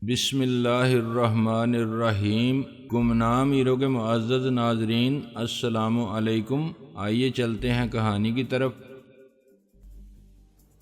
بسم اللہ الرحمن الرحیم۔ گمنام ہیرو کے معزز ناظرین، السلام علیکم۔ آئیے چلتے ہیں کہانی کی طرف۔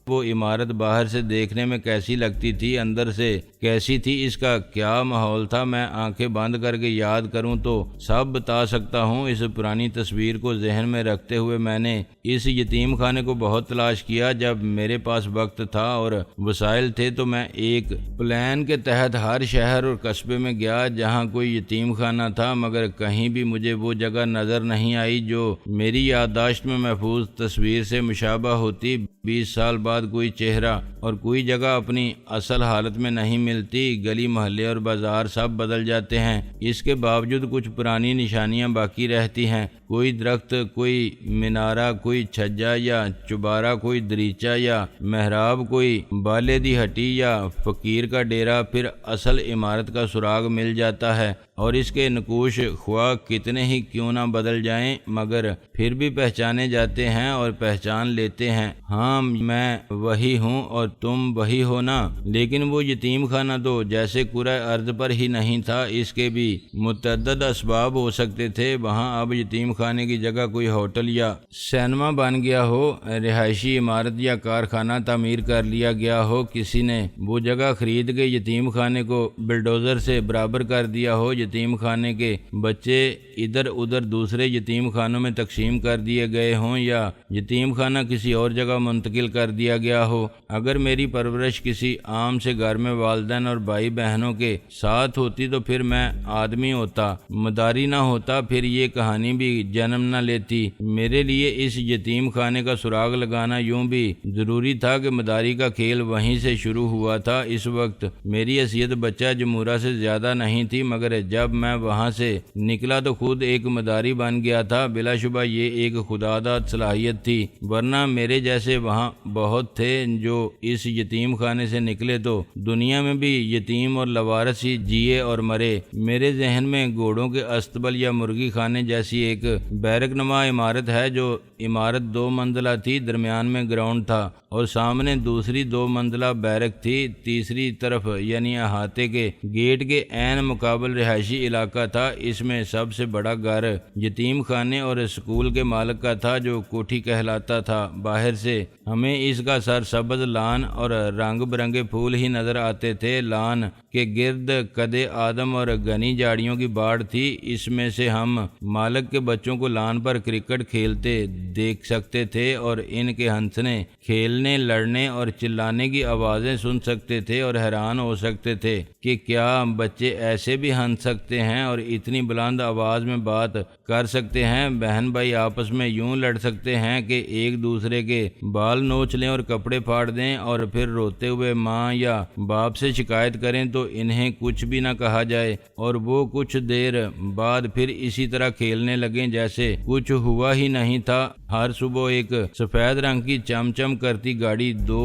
وہ عمارت باہر سے دیکھنے میں کیسی لگتی تھی، اندر سے کیسی تھی، اس کا کیا ماحول تھا، میں آنکھیں بند کر کے یاد کروں تو سب بتا سکتا ہوں۔ اس پرانی تصویر کو ذہن میں رکھتے ہوئے میں نے اس یتیم خانے کو بہت تلاش کیا۔ جب میرے پاس وقت تھا اور وسائل تھے تو میں ایک پلان کے تحت ہر شہر اور قصبے میں گیا جہاں کوئی یتیم خانہ تھا، مگر کہیں بھی مجھے وہ جگہ نظر نہیں آئی جو میری یادداشت میں محفوظ تصویر سے مشابہ ہوتی۔ 20 سال بعد کوئی چہرہ اور کوئی جگہ اپنی اصل حالت میں نہیں ملتی۔ گلی محلے اور بازار سب بدل جاتے ہیں، اس کے باوجود کچھ پرانی نشانیاں باقی رہتی ہیں۔ کوئی درخت، کوئی مینارہ، کوئی چھجا یا چوبارہ، کوئی دریچہ یا محراب، کوئی بالے دی ہٹی یا فقیر کا ڈیرا، پھر اصل عمارت کا سراغ مل جاتا ہے، اور اس کے نقوش خواہ کتنے ہی کیوں نہ بدل جائیں مگر پھر بھی پہچانے جاتے ہیں اور پہچان لیتے ہیں۔ ہاں، میں وہی ہوں اور تم وہی ہو نا۔ لیکن وہ یتیم خانہ تو جیسے کرۂ ارض پر ہی نہیں تھا، اس کے بھی متعدد اسباب ہو سکتے تھے۔ وہاں اب یتیم خانے کی جگہ کوئی ہوٹل یا سینما بن گیا ہو، رہائشی عمارت یا کارخانہ تعمیر کر لیا گیا ہو، کسی نے وہ جگہ خرید کے یتیم خانے کو بلڈوزر سے برابر کر دیا ہو، یتیم خانے کے بچے ادھر ادھر دوسرے یتیم خانوں میں تقسیم کر دیے گئے ہوں، یا یتیم خانہ کسی اور جگہ منتقل کر دیا گیا ہو۔ اگر میری پرورش کسی عام سے گھر میں والدین اور بھائی بہنوں کے ساتھ ہوتی تو پھر میں آدمی ہوتا، مداری نہ ہوتا، پھر یہ کہانی بھی جنم نہ لیتی۔ میرے لیے اس یتیم خانے کا سراغ لگانا یوں بھی ضروری تھا کہ مداری کا کھیل وہیں سے شروع ہوا تھا۔ اس وقت میری حیثیت بچہ جمہورہ سے زیادہ نہیں تھی، مگر جب میں وہاں سے نکلا تو خود ایک مداری بن گیا تھا۔ بلا شبہ یہ ایک خداداد صلاحیت تھی، ورنہ میرے جیسے وہاں بہت تھے جو اس یتیم خانے سے نکلے تو دنیا میں بھی یتیم اور لوارث ہی جیے اور مرے۔ میرے ذہن میں گھوڑوں کے استبل یا مرغی خانے جیسی ایک بیرک نما عمارت ہے۔ جو عمارت 2 منزلہ تھی، درمیان میں گراؤنڈ تھا اور سامنے دوسری 2 منزلہ بیرک تھی۔ تیسری طرف یعنی احاطے کے گیٹ کے عین مقابل رہائشی علاقہ تھا۔ اس میں سب سے بڑا گھر یتیم خانے اور اسکول کے مالک کا تھا جو کوٹھی کہلاتا تھا۔ باہر سے ہمیں اس کا سرسبز لان اور رنگ برنگے پھول ہی نظر آتے تھے۔ لان کے گرد قدِ آدم اور گھنی جھاڑیوں کی باڑ تھی۔ اس میں سے ہم مالک کے بچوں کو لان پر کرکٹ کھیلتے دیکھ سکتے تھے اور ان کے ہنسنے، کھیلنے، لڑنے اور چلانے کی آوازیں سن سکتے تھے اور حیران ہو سکتے تھے کہ کیا بچے ایسے بھی ہنس سکتے ہیں اور اتنی بلند آواز میں بات کر سکتے ہیں۔ بہن بھائی آپس میں یوں لڑ سکتے ہیں کہ ایک دوسرے کے بال نوچ لیں اور کپڑے پھاڑ دیں، اور پھر روتے ہوئے ماں یا باپ سے شکایت کریں تو انہیں کچھ بھی نہ کہا جائے، اور وہ کچھ دیر بعد پھر اسی طرح کھیلنے لگیں جیسے کچھ ہوا ہی نہیں تھا۔ ہر صبح ایک سفید رنگ کی چم چم کرتی گاڑی 2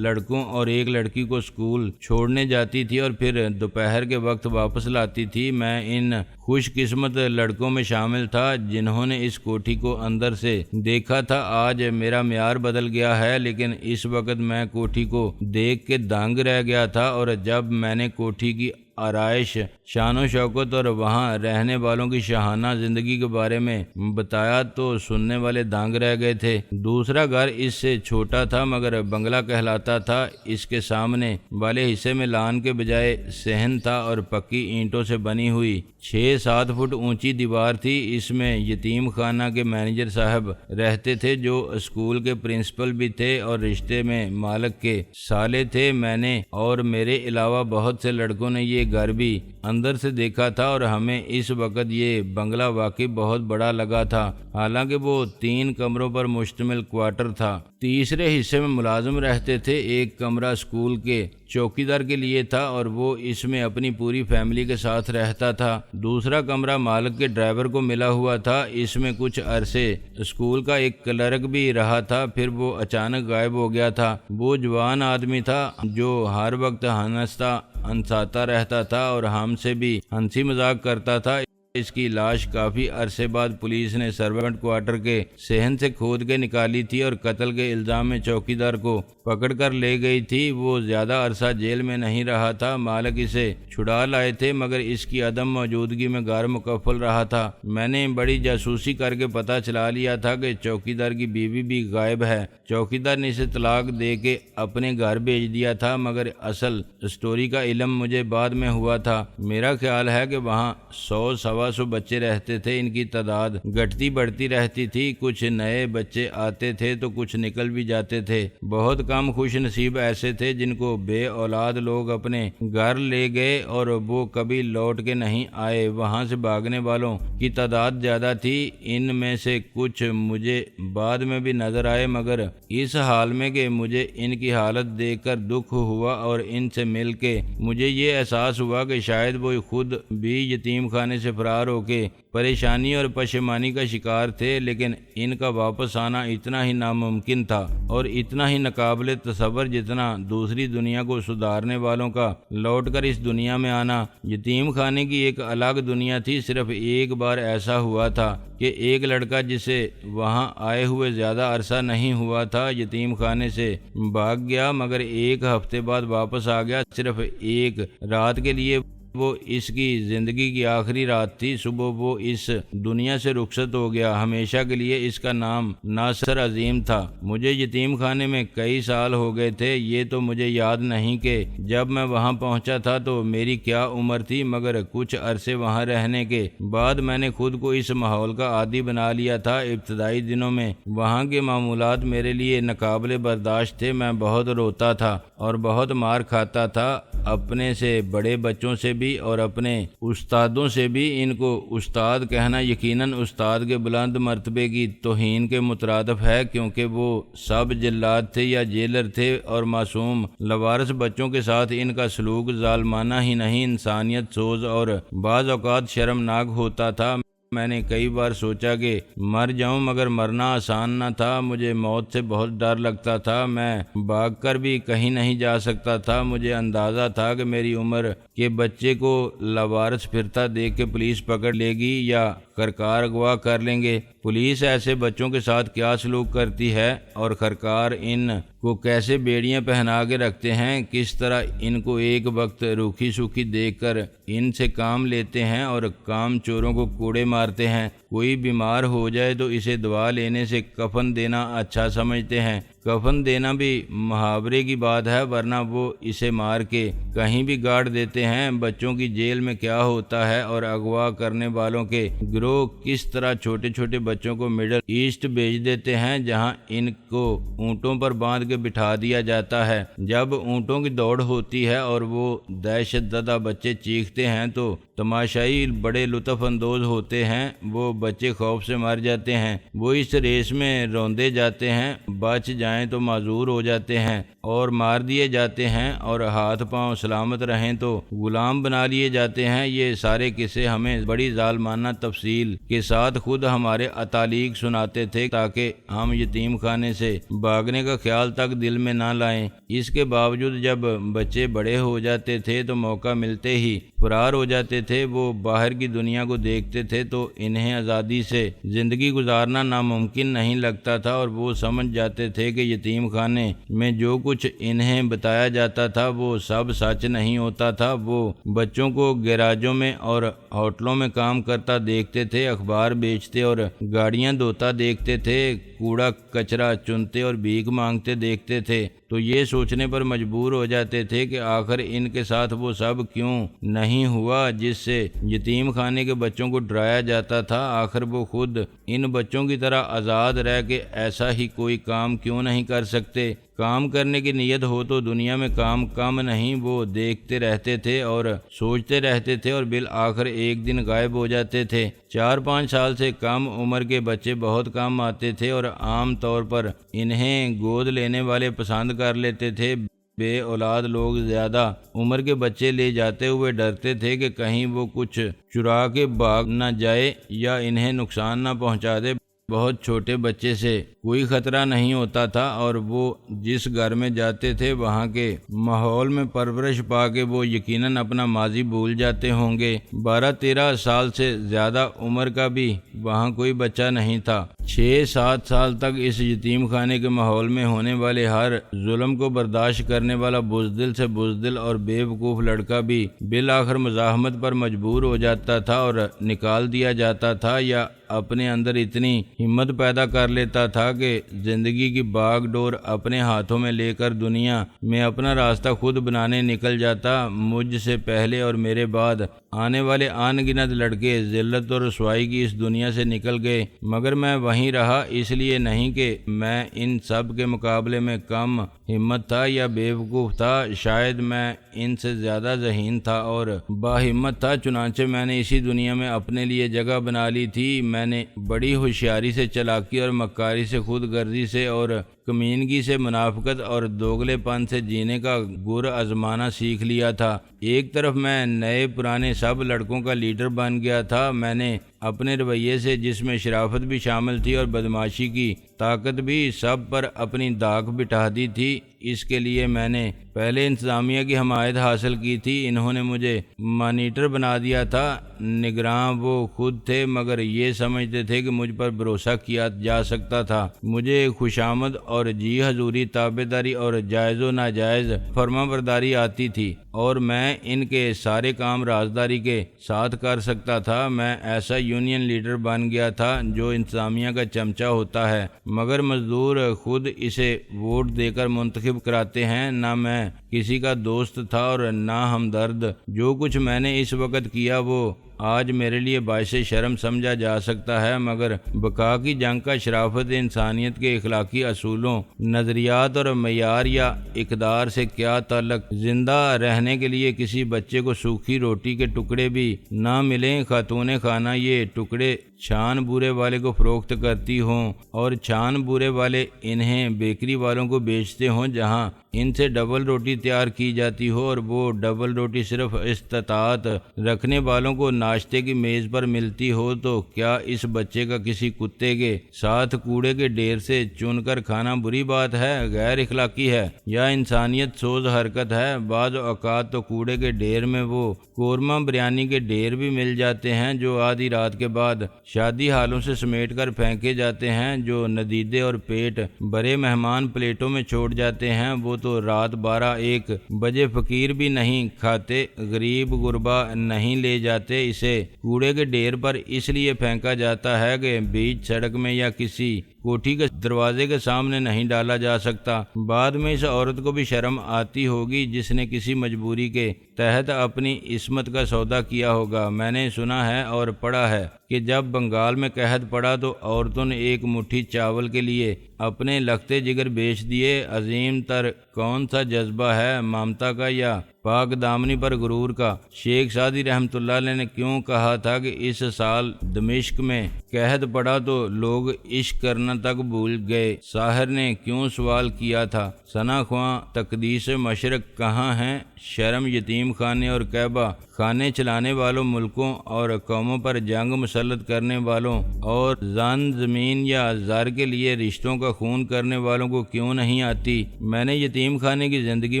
لڑکوں اور 1 لڑکی کو اسکول چھوڑنے جاتی تھی اور پھر دوپہر کے وقت واپس لاتی تھی۔ میں ان خوش قسمت لڑکوں میں شامل تھا جنہوں نے اس کوٹھی کو اندر سے دیکھا تھا۔ آج میرا معیار بدل گیا ہے، لیکن اس وقت میں کوٹھی کو دیکھ کے دنگ رہ گیا تھا، اور جب میں نے کوٹھی کی آرائش، شان و شوکت اور وہاں رہنے والوں کی شاہانہ زندگی کے بارے میں بتایا تو سننے والے دنگ رہ گئے تھے۔ دوسرا گھر اس سے چھوٹا تھا مگر بنگلہ کہلاتا تھا۔ اس کے سامنے والے حصے میں لان کے بجائے صحن تھا اور پکی اینٹوں سے بنی ہوئی 6-7 فٹ اونچی دیوار تھی۔ اس میں یتیم خانہ کے مینیجر صاحب رہتے تھے جو اسکول کے پرنسپل بھی تھے اور رشتے میں مالک کے سالے تھے۔ میں نے اور میرے علاوہ بہت سے لڑکوں نے یہ گھر بھی اندر سے دیکھا تھا، اور ہمیں اس وقت یہ بنگلہ واقعی بہت بڑا لگا تھا، حالانکہ وہ 3 کمروں پر مشتمل کوارٹر تھا۔ تیسرے حصے میں ملازم رہتے تھے۔ ایک کمرہ اسکول کے چوکیدار کے لیے تھا اور وہ اس میں اپنی پوری فیملی کے ساتھ رہتا تھا۔ دوسرا کمرہ مالک کے ڈرائیور کو ملا ہوا تھا۔ اس میں کچھ عرصے اسکول کا ایک کلرک بھی رہا تھا، پھر وہ اچانک غائب ہو گیا تھا۔ وہ جوان آدمی تھا جو ہر وقت ہنستا ہنساتا رہتا تھا اور ہم سے بھی ہنسی مذاق کرتا تھا۔ اس کی لاش کافی عرصے بعد پولیس نے سرونٹ کوارٹر کے صحن سے کھود کے نکالی تھی اور قتل کے الزام میں چوکیدار کو پکڑ کر لے گئی تھی۔ وہ زیادہ عرصہ جیل میں نہیں رہا تھا، مالک اسے چھڑا لائے تھے مگر اس کی عدم موجودگی میں غیر مکفل رہا تھا۔ میں نے بڑی جاسوسی کر کے پتہ چلا لیا تھا کہ چوکیدار کی بیوی بھی غائب ہے۔ چوکیدار نے اسے طلاق دے کے اپنے گھر بھیج دیا تھا مگر اصل اسٹوری کا علم مجھے بعد میں ہوا تھا۔ میرا خیال ہے کہ وہاں 100-125 بچے رہتے تھے، ان کی تعداد گھٹتی بڑھتی رہتی تھی، کچھ نئے بچے آتے تھے تو کچھ نکل بھی جاتے تھے۔ بہت کم خوش نصیب ایسے تھے جن کو بے اولاد لوگ اپنے گھر لے گئے اور وہ کبھی لوٹ کے نہیں آئے۔ وہاں سے بھاگنے والوں کی تعداد زیادہ تھی، ان میں سے کچھ مجھے بعد میں بھی نظر آئے مگر اس حال میں کہ مجھے ان کی حالت دیکھ کر دکھ ہوا اور ان سے مل کے مجھے یہ احساس ہوا کہ شاید وہ خود بھی یتیم خانے سے فرار ہو کے پریشانی اور پشیمانی کا شکار تھے، لیکن ان کا واپس آنا اتنا ہی ناممکن تھا اور اتنا ہی ناقابل تصور جتنا دوسری دنیا کو سدھارنے والوں کا لوٹ کر اس دنیا میں آنا۔ یتیم خانے کی ایک الگ دنیا تھی۔ صرف ایک بار ایسا ہوا تھا کہ ایک لڑکا جسے وہاں آئے ہوئے زیادہ عرصہ نہیں ہوا تھا یتیم خانے سے بھاگ گیا مگر ایک ہفتے بعد واپس آ گیا، صرف ایک رات کے لیے۔ وہ اس کی زندگی کی آخری رات تھی۔ صبح وہ اس دنیا سے رخصت ہو گیا ہمیشہ کے لیے۔ اس کا نام ناصر عظیم تھا۔ مجھے یتیم خانے میں کئی سال ہو گئے تھے، یہ تو مجھے یاد نہیں کہ جب میں وہاں پہنچا تھا تو میری کیا عمر تھی، مگر کچھ عرصے وہاں رہنے کے بعد میں نے خود کو اس ماحول کا عادی بنا لیا تھا۔ ابتدائی دنوں میں وہاں کے معمولات میرے لیے ناقابل برداشت تھے۔ میں بہت روتا تھا اور بہت مار کھاتا تھا، اپنے سے بڑے بچوں سے بھی اور اپنے استادوں سے بھی۔ ان کو استاد کہنا یقیناً استاد کے بلند مرتبے کی توہین کے مترادف ہے، کیونکہ وہ سب جلاد تھے یا جیلر تھے اور معصوم لاوارث بچوں کے ساتھ ان کا سلوک ظالمانہ ہی نہیں انسانیت سوز اور بعض اوقات شرمناک ہوتا تھا۔ میں نے کئی بار سوچا کہ مر جاؤں مگر مرنا آسان نہ تھا۔ مجھے موت سے بہت ڈر لگتا تھا، میں بھاگ کر بھی کہیں نہیں جا سکتا تھا۔ مجھے اندازہ تھا کہ میری عمر کے بچے کو لاوارث پھرتا دیکھ کے پولیس پکڑ لے گی یا خرکار اغوا کر لیں گے۔ پولیس ایسے بچوں کے ساتھ کیا سلوک کرتی ہے اور خرکار ان کو کیسے بیڑیاں پہنا کے رکھتے ہیں، کس طرح ان کو ایک وقت روکھی سوکھی دیکھ کر ان سے کام لیتے ہیں اور کام چوروں کو کوڑے مارتے ہیں۔ کوئی بیمار ہو جائے تو اسے دوا لینے سے کفن دینا اچھا سمجھتے ہیں۔ کفن دینا بھی محاورے کی بات ہے، ورنہ وہ اسے مار کے کہیں بھی گاڑ دیتے ہیں۔ بچوں کی جیل میں کیا ہوتا ہے اور اغوا کرنے والوں کے گروہ کس طرح چھوٹے چھوٹے بچوں کو مڈل ایسٹ بھیج دیتے ہیں، جہاں ان کو اونٹوں پر باندھ کے بٹھا دیا جاتا ہے۔ جب اونٹوں کی دوڑ ہوتی ہے اور وہ دہشت زدہ بچے چیختے ہیں تو تماشائی بڑے لطف اندوز ہوتے ہیں۔ وہ بچے خوف سے مر جاتے ہیں، وہ اس ریس میں روندے جاتے ہیں، بچ جائیں تو معذور ہو جاتے ہیں اور مار دیے جاتے ہیں، اور ہاتھ پاؤں سلامت رہیں تو غلام بنا لیے جاتے ہیں۔ یہ سارے قصے ہمیں بڑی ظالمانہ تفصیل کے ساتھ خود ہمارے اتالیق سناتے تھے تاکہ ہم یتیم خانے سے بھاگنے کا خیال تک دل میں نہ لائیں۔ اس کے باوجود جب بچے بڑے ہو جاتے تھے تو موقع ملتے ہی فرار ہو جاتے تھے۔ وہ باہر کی دنیا کو دیکھتے تھے تو انہیں آزادی سے زندگی گزارنا ناممکن نہیں لگتا تھا، اور وہ سمجھ جاتے تھے کہ یتیم خانے میں جو کچھ انہیں بتایا جاتا تھا وہ سب سچ نہیں ہوتا تھا۔ وہ بچوں کو گیراجوں میں اور ہوٹلوں میں کام کرتا دیکھتے تھے، اخبار بیچتے اور گاڑیاں دھوتا دیکھتے تھے، کوڑا کچرا چنتے اور بھیک مانگتے دیکھتے تھے، تو یہ سوچنے پر مجبور ہو جاتے تھے کہ آخر ان کے ساتھ وہ سب کیوں نہیں ہوا جس سے یتیم خانے کے بچوں کو ڈرایا جاتا تھا۔ آخر وہ خود ان بچوں کی طرح آزاد رہ کے ایسا ہی کوئی کام کیوں نہیں کر سکتے۔ کام کرنے کی نیت ہو تو دنیا میں کام کم نہیں۔ وہ دیکھتے رہتے تھے اور سوچتے رہتے تھے اور بالآخر ایک دن غائب ہو جاتے تھے۔ 4-5 سال سے کم عمر کے بچے بہت کم آتے تھے اور عام طور پر انہیں گود لینے والے پسند کر لیتے تھے۔ بے اولاد لوگ زیادہ عمر کے بچے لے جاتے ہوئے ڈرتے تھے کہ کہیں وہ کچھ چرا کے بھاگ نہ جائے یا انہیں نقصان نہ پہنچا دے۔ بہت چھوٹے بچے سے کوئی خطرہ نہیں ہوتا تھا، اور وہ جس گھر میں جاتے تھے وہاں کے ماحول میں پرورش پا کے وہ یقیناً اپنا ماضی بھول جاتے ہوں گے۔ 12-13 سال سے زیادہ عمر کا بھی وہاں کوئی بچہ نہیں تھا۔ 6-7 سال تک اس یتیم خانے کے ماحول میں ہونے والے ہر ظلم کو برداشت کرنے والا بزدل سے بزدل اور بے وقوف لڑکا بھی بالآخر مزاحمت پر مجبور ہو جاتا تھا اور نکال دیا جاتا تھا، یا اپنے اندر اتنی ہمت پیدا کر لیتا تھا کہ زندگی کی باغ ڈور اپنے ہاتھوں میں لے کر دنیا میں اپنا راستہ خود بنانے نکل جاتا۔ مجھ سے پہلے اور میرے بعد آنے والے ان گنت لڑکے ذلت اور رسوائی کی اس دنیا سے نکل گئے، مگر میں وہیں رہا، اس لیے نہیں کہ میں ان سب کے مقابلے میں کم ہمت تھا یا بے وقوف تھا، شاید میں ان سے زیادہ ذہین تھا اور باہمت تھا، چنانچہ میں نے اسی دنیا میں اپنے لیے جگہ بنا لی تھی۔ میں نے بڑی ہوشیاری سے، چالاکی اور مکاری سے، خود غرضی سے اور کمینگی سے، منافقت اور دوگلے پن سے جینے کا گر آزمانا سیکھ لیا تھا۔ ایک طرف میں نئے پرانے سب لڑکوں کا لیڈر بن گیا تھا۔ میں نے اپنے رویے سے، جس میں شرافت بھی شامل تھی اور بدمعاشی کی طاقت بھی، سب پر اپنی داغ بٹھا دی تھی۔ اس کے لیے میں نے پہلے انتظامیہ کی حمایت حاصل کی تھی، انہوں نے مجھے مانیٹر بنا دیا تھا۔ نگراں وہ خود تھے، مگر یہ سمجھتے تھے کہ مجھ پر بھروسہ کیا جا سکتا تھا۔ مجھے خوشامد اور جی حضوری، تابعداری اور جائز و ناجائز فرما برداری آتی تھی، اور میں ان کے سارے کام رازداری کے ساتھ کر سکتا تھا۔ میں ایسا یونین لیڈر بن گیا تھا جو انتظامیہ کا چمچہ ہوتا ہے، مگر مزدور خود اسے ووٹ دے کر منتخب کراتے ہیں۔ نہ میں کسی کا دوست تھا اور نہ ہمدرد۔ جو کچھ میں نے اس وقت کیا وہ آج میرے لیے باعث شرم سمجھا جا سکتا ہے، مگر بقا کی جنگ کا شرافت انسانیت کے اخلاقی اصولوں، نظریات اور معیار یا اقدار سے کیا تعلق؟ زندہ رہنے کے لیے کسی بچے کو سوکھی روٹی کے ٹکڑے بھی نہ ملیں، خاتون خانہ یہ ٹکڑے چھان بورے والے کو فروخت کرتی ہوں اور چھان بورے والے انہیں بیکری والوں کو بیچتے ہوں، جہاں ان سے ڈبل روٹی تیار کی جاتی ہو، اور وہ ڈبل روٹی صرف استطاعت رکھنے والوں کو ناشتے کی میز پر ملتی ہو، تو کیا اس بچے کا کسی کتے کے ساتھ کوڑے کے ڈھیر سے چن کر کھانا بری بات ہے، غیر اخلاقی ہے یا انسانیت سوز حرکت ہے؟ بعض اوقات تو کوڑے کے ڈھیر میں وہ قورمہ بریانی کے ڈھیر بھی مل جاتے ہیں جو آدھی رات کے بعد شادی حالوں سے سمیٹ کر پھینکے جاتے ہیں۔ جو ندیدے اور پیٹ بڑے مہمان پلیٹوں میں چھوڑ جاتے ہیں، وہ تو رات 12-1 بجے فقیر بھی نہیں کھاتے، غریب غربا نہیں لے جاتے۔ اسے کوڑے کے ڈھیر پر اس لیے پھینکا جاتا ہے کہ بیچ سڑک میں یا کسی کوٹھی کے دروازے کے سامنے نہیں ڈالا جا سکتا۔ بعد میں اس عورت کو بھی شرم آتی ہوگی جس نے کسی مجبوری کے تحت اپنی عصمت کا سودا کیا ہوگا۔ میں نے سنا ہے اور پڑھا ہے کہ جب بنگال میں قحط پڑا تو عورتوں نے ایک مٹھی چاول کے لیے اپنے لختے جگر بیچ دیے۔ عظیم تر کون سا جذبہ ہے، ممتا کا یا پاک دامنی پر غرور کا؟ شیخ سعدی رحمۃ اللہ علیہ نے کیوں کہا تھا کہ اس سال دمشق میں قحط پڑا تو لوگ عشق کرنا تک بھول گئے؟ ساحر نے کیوں سوال کیا تھا، ثنا خواں تقدیس مشرق کہاں ہیں؟ شرم یتیم خانے اور کعبہ خانے چلانے والوں ملکوں اور قوموں پر جنگ مسلط کرنے والوں اور زن زمین یا زر کے لیے رشتوں کا خون کرنے والوں کو کیوں نہیں آتی؟ میں نے یتیم خانے کی زندگی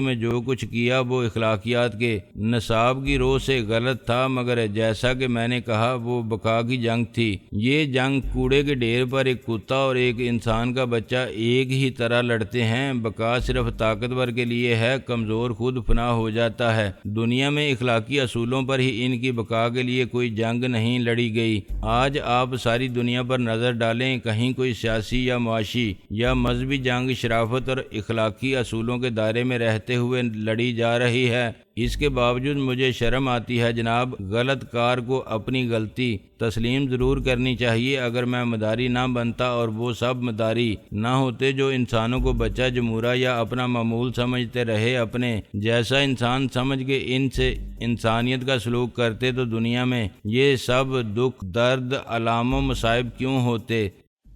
میں جو کچھ کیا وہ اخلاقیات کے نصاب کی روح سے غلط تھا، مگر جیسا کہ میں نے کہا وہ بقا کی جنگ تھی۔ یہ جنگ کوڑے کے ڈھیر پر ایک کتا اور ایک انسان کا بچہ ایک ہی طرح لڑتے ہیں۔ بقا صرف طاقتور کے لیے ہے، کمزور خود فنا ہو جاتا ہے۔ دنیا میں اخلاقی اصولوں پر ہی ان کی بقا کے لیے کوئی جنگ نہیں لڑی گئی۔ آج آپ ساری دنیا پر نظر ڈالیں، کہیں کوئی سیاسی یا معاشی یا مذہبی جنگ شرافت اور اخلاقی اصولوں کے دائرے میں رہتے ہوئے لڑی جا رہی ہے؟ اس کے باوجود مجھے شرم آتی ہے جناب۔ غلط کار کو اپنی غلطی تسلیم ضرور کرنی چاہیے۔ اگر میں مداری نہ بنتا اور وہ سب مداری نہ ہوتے جو انسانوں کو بچہ جمورہ یا اپنا معمول سمجھتے رہے، اپنے جیسا انسان سمجھ کے ان سے انسانیت کا سلوک کرتے، تو دنیا میں یہ سب دکھ، درد، علام و مصائب کیوں ہوتے؟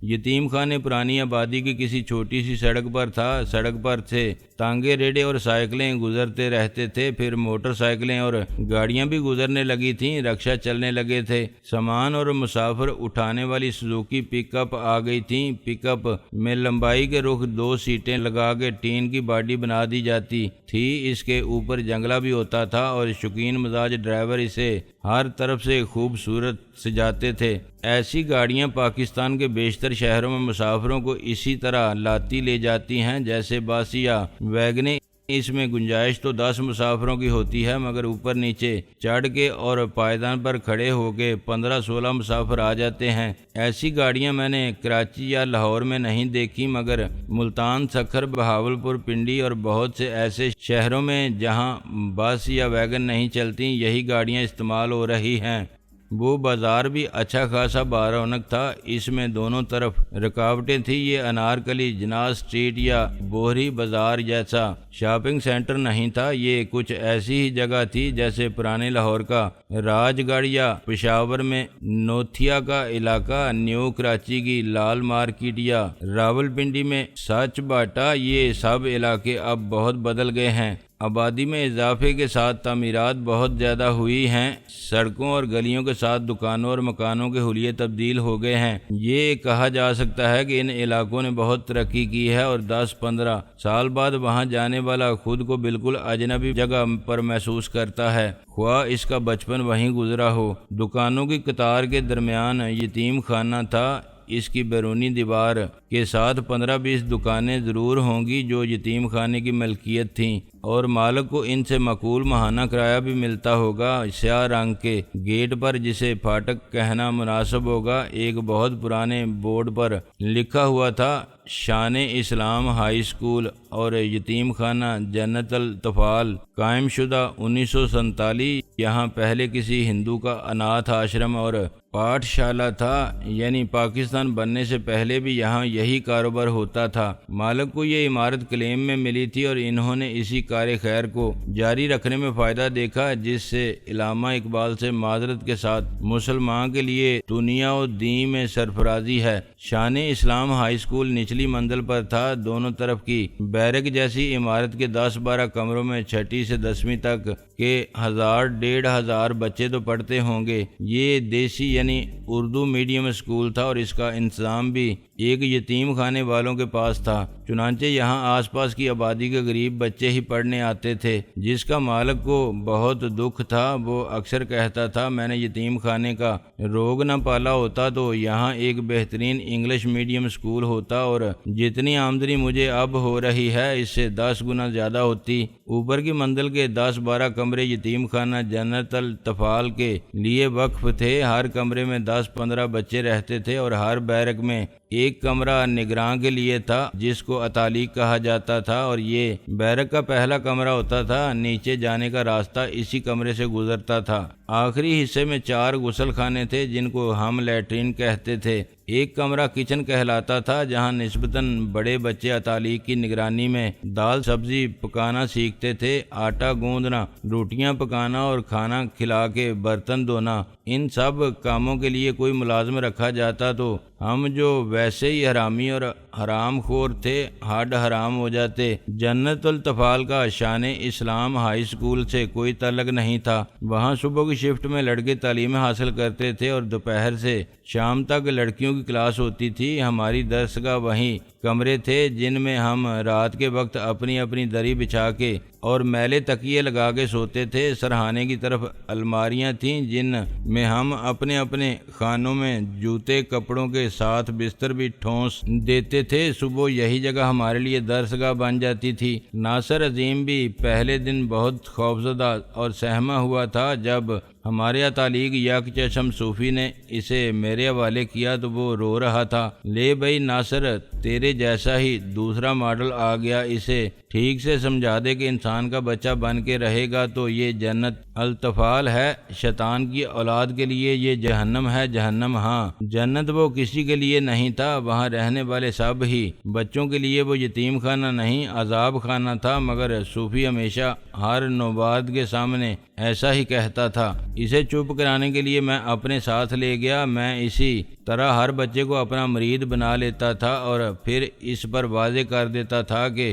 یتیم خانے پرانی آبادی کی کسی چھوٹی سی سڑک پر تھا۔ سڑک پر سے تانگے ریڑے اور سائیکلیں گزرتے رہتے تھے، پھر موٹر سائیکلیں اور گاڑیاں بھی گزرنے لگی تھیں، رکشا چلنے لگے تھے، سامان اور مسافر اٹھانے والی سوزوکی پک اپ آ گئی تھیں۔ پک اپ میں لمبائی کے رخ 2 سیٹیں لگا کے ٹین کی باڈی بنا دی جاتی تھی، اس کے اوپر جنگلہ بھی ہوتا تھا اور شوقین مزاج ڈرائیور اسے ہر طرف سے خوبصورت سجاتے تھے۔ ایسی گاڑیاں پاکستان کے بیشتر شہروں میں مسافروں کو اسی طرح لاتی لے جاتی ہیں جیسے بس یا ویگنیں۔ اس میں گنجائش تو 10 مسافروں کی ہوتی ہے، مگر اوپر نیچے چڑھ کے اور پائیدان پر کھڑے ہو کے 15-16 مسافر آ جاتے ہیں۔ ایسی گاڑیاں میں نے کراچی یا لاہور میں نہیں دیکھی، مگر ملتان، سکھر، بہاولپور، پنڈی اور بہت سے ایسے شہروں میں جہاں بس یا ویگن نہیں چلتی، یہی گاڑیاں استعمال ہو رہی ہیں۔ وہ بازار بھی اچھا خاصا بارونق تھا، اس میں دونوں طرف رکاوٹیں تھیں۔ یہ انارکلی جناح اسٹریٹ یا بوہری بازار جیسا شاپنگ سینٹر نہیں تھا، یہ کچھ ایسی ہی جگہ تھی جیسے پرانے لاہور کا راج گڑھ یا پشاور میں نوتھیا کا علاقہ، نیو کراچی کی لال مارکیٹ یا راولپنڈی میں سچ باٹا۔ یہ سب علاقے اب بہت بدل گئے ہیں۔ آبادی میں اضافے کے ساتھ تعمیرات بہت زیادہ ہوئی ہیں، سڑکوں اور گلیوں کے ساتھ دکانوں اور مکانوں کے حلیے تبدیل ہو گئے ہیں۔ یہ کہا جا سکتا ہے کہ ان علاقوں نے بہت ترقی کی ہے اور 10-15 سال بعد وہاں جانے والا خود کو بالکل اجنبی جگہ پر محسوس کرتا ہے، خواہ اس کا بچپن وہیں گزرا ہو۔ دکانوں کی قطار کے درمیان یتیم خانہ تھا، اس کی بیرونی دیوار کے ساتھ 15-20 دکانیں ضرور ہوں گی جو یتیم خانے کی ملکیت تھیں، اور مالک کو ان سے معقول ماہانہ کرایہ بھی ملتا ہوگا۔ سیاہ رنگ کے گیٹ پر، جسے پھاٹک کہنا مناسب ہوگا، ایک بہت پرانے بورڈ پر لکھا ہوا تھا شان اسلام ہائی اسکول اور یتیم خانہ جنت الاطفال، قائم شدہ 1947۔ یہاں پہلے کسی ہندو کا اناتھ آشرم اور پاٹھ شالہ تھا، یعنی پاکستان بننے سے پہلے بھی یہاں یہی کاروبار ہوتا تھا۔ مالک کو یہ عمارت کلیم میں ملی تھی اور انہوں نے اسی کار خیر کو جاری رکھنے میں فائدہ دیکھا، جس سے علامہ اقبال سے معذرت کے ساتھ مسلمان کے لیے دنیا و دین میں سرفرازی ہے۔ شان اسلام ہائی اسکول نچلی منزل پر تھا، دونوں طرف کی بیرک جیسی عمارت کے 10-12 کمروں میں 6 سے 10ویں تک کے 1000-1500 بچے تو پڑھتے ہوں گے۔ یہ دیسی یعنی اردو میڈیم اسکول تھا اور اس کا انتظام بھی ایک یتیم خانے والوں کے پاس تھا، چنانچہ یہاں آس پاس کی آبادی کے غریب بچے ہی پڑھنے آتے تھے۔ جس کا مالک کو بہت دکھ تھا، وہ اکثر کہتا تھا میں نے یتیم خانے کا روگ نہ پالا ہوتا تو یہاں ایک بہترین انگلش میڈیم اسکول ہوتا اور جتنی آمدنی مجھے اب ہو رہی ہے اس سے 10 گنا زیادہ ہوتی۔ اوپر کی منزل کے 10-12 کمرے یتیم خانہ جنت الاطفال کے لیے وقف تھے، ہر کمرے میں 10-15 بچے رہتے تھے اور ہر بیرک میں ایک کمرہ نگراں کے لیے تھا جس کو اتالیق کہا جاتا تھا، اور یہ بیرک کا پہلا کمرہ ہوتا تھا۔ نیچے جانے کا راستہ اسی کمرے سے گزرتا تھا۔ آخری حصے میں 4 غسل خانے تھے جن کو ہم لیٹرین کہتے تھے۔ ایک کمرہ کچن کہلاتا تھا جہاں نسبتاً بڑے بچے اتالیق کی نگرانی میں دال سبزی پکانا سیکھتے تھے، آٹا گوندنا، روٹیاں پکانا اور کھانا کھلا کے برتن دھونا۔ ان سب کاموں کے لیے کوئی ملازم رکھا جاتا تو ہم جو ویسے ہی حرامی اور حرام خور تھے ہڈ حرام ہو جاتے۔ جنت الاطفال کا شان اسلام ہائی اسکول سے کوئی تعلق نہیں تھا۔ وہاں صبح کی شفٹ میں لڑکے تعلیم حاصل کرتے تھے اور دوپہر سے شام تک لڑکیوں کی کلاس ہوتی تھی۔ ہماری درسگاہ وہیں کمرے تھے جن میں ہم رات کے وقت اپنی اپنی دری بچھا کے اور میلے تکیے لگا کے سوتے تھے۔ سرہانے کی طرف الماریاں تھیں جن میں ہم اپنے اپنے خانوں میں جوتے کپڑوں کے ساتھ بستر بھی ٹھونس دیتے تھے۔ صبح یہی جگہ ہمارے لیے درسگاہ بن جاتی تھی۔ ناصر عظیم بھی پہلے دن بہت خوفزدہ اور سہما ہوا تھا۔ جب ہمارے اتالیق یک چشم صوفی نے اسے میرے حوالے کیا تو وہ رو رہا تھا، لے بھائی ناصر، تیرے جیسا ہی دوسرا ماڈل آ گیا، اسے ٹھیک سے سمجھا دے کہ انسان کا بچہ بن کے رہے گا تو یہ جنت الاطفال ہے، شیطان کی اولاد کے لیے یہ جہنم ہے۔ جہنم ہاں، جنت وہ کسی کے لیے نہیں تھا، وہاں رہنے والے سب ہی بچوں کے لیے وہ یتیم خانہ نہیں عذاب خانہ تھا۔ مگر صوفی ہمیشہ ہر نوبات کے سامنے ایسا ہی کہتا تھا۔ اسے چپ کرانے کے لیے میں اپنے ساتھ لے گیا۔ میں اسی طرح ہر بچے کو اپنا مرید بنا لیتا تھا اور پھر اس پر واضح کر دیتا تھا کہ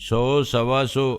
100-125